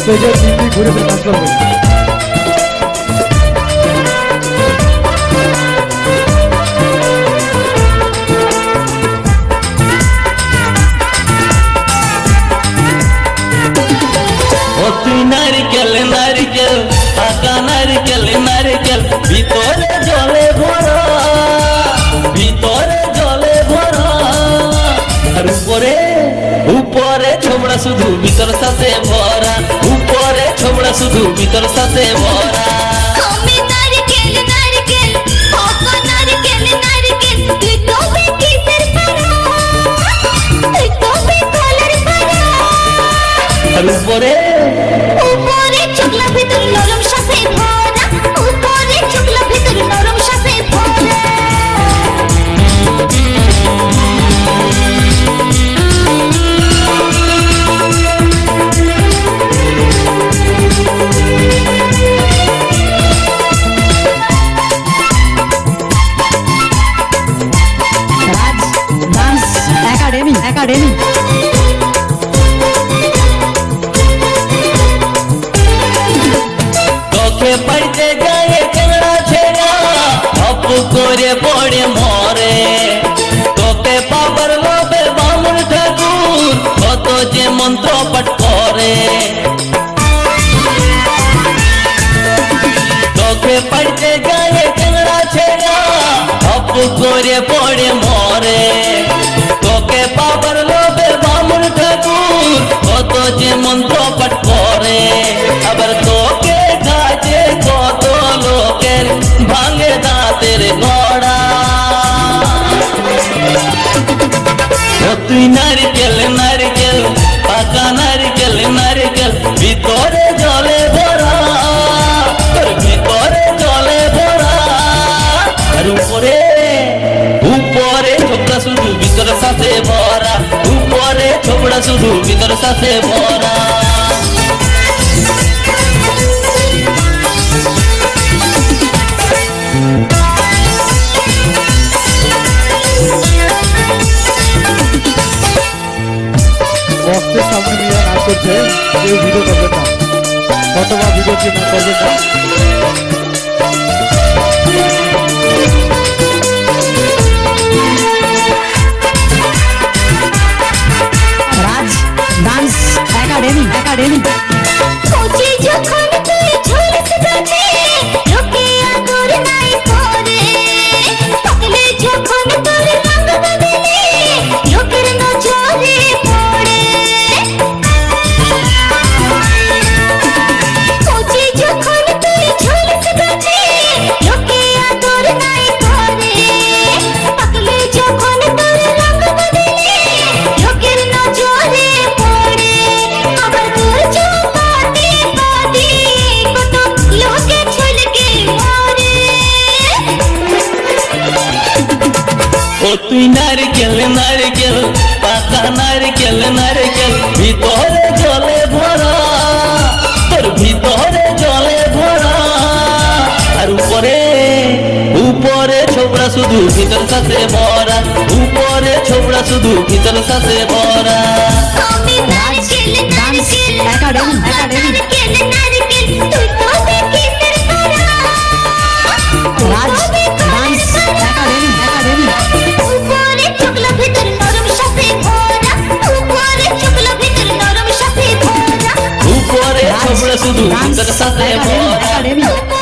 স্টেজের দিকে ঘুরে ফিরে কাজ করবে। নারকেল নারকেল পাকা নারকেল নারকেল ভিতরে জলে ভরা, ভিতরে জলে ভরা, আর উপরে উপরে ছোবড়া শুধু ভিতর সাথে ভরা, উপরে ছোবড়া শুধু ভিতর সাথে ভরা। আমি নারকেল নারকেল পাকা নারকেল নারকেল তুই তবে কিসের পারা, তুই তবে কলার পারা, আর উপরে উপরে চুগলা ভিতর নরম সাথে ভরা, উপরে চুগলা ভিতর নরম সাথে ভরা। ডান্স একাডেমি একাডেমি তোকে পাইতে গায়ে চেংড়া ছেড়া অপ করে পড়ে মরে, তোকে পাবার লোভে বামুন ঠাকুর কত যে মন্ত্র পাঠ করে। তোকে পাইতে গায়ে চেংড়া ছেড়া অপ করে পড়ে মরে, তোকে পাবার লোভে বামুন ঠাকুর কত যে মন্ত্র পাঠ করে। আবার তোকে কাজে কত লোকের ভাঙে দাঁতের গড়া। ও তুই নারকেল নারকেল পাকা নারকেল নারকেল ভিতরে জলে ভরা, তোর ভিতরে জলে ভরা, আর উপরে উপরে ছোবড়া শুধু ভিতর সাথে ভরা, উপরে ছোবড়া শুধু ভিতর সাথে ভরা। বক্সের সামনে নিয়ে নাচ করছে, কেউ ভিডিও করবেন না, কতবার ভিডিও কি না করবেন না। রাজ ডান্স একাডেমি একাডেমি কোচি যখন তুই ঝুলস গাছে লোকে আদর নাই করে, পাগলে যখন তোর রঙ বদলে লোকের নজরে পড়ে। কোচি যখন তুই ঝুলস গাছে লোকে আদর নাই করে, পাগলে যখন তোর রঙ বদলে লোকের নজরে পড়ে। আবার তোর চৌপাটি পাটি কত লোকে ছলকে মরে। ও তুই নারকেল নারকেল পাকা নারকেল নারকেল ভিতরে জলে ভরা, তোর ভিতরে জলে ভরা, আর উপরে উপরে ছোবড়া শুধু ভিতর সাথে ভরা, উপরে ছোবড়া শুধু ভিতর সাথে ভরা। আমি নারকেল ডান্স নারকেল একাডেমি একাডেমি নারকেল নারকেল তুই তবে কিসের পারা, রাজ ডান্স একাডেমি একাডেমি উপরে চুগলা ভিতর নরম সাথে ভরা, উপরে চুগলা ভিতর নরম সাথে ভরা। উপরে ছোবড়া শুধু ভিতর সাথে ভরা।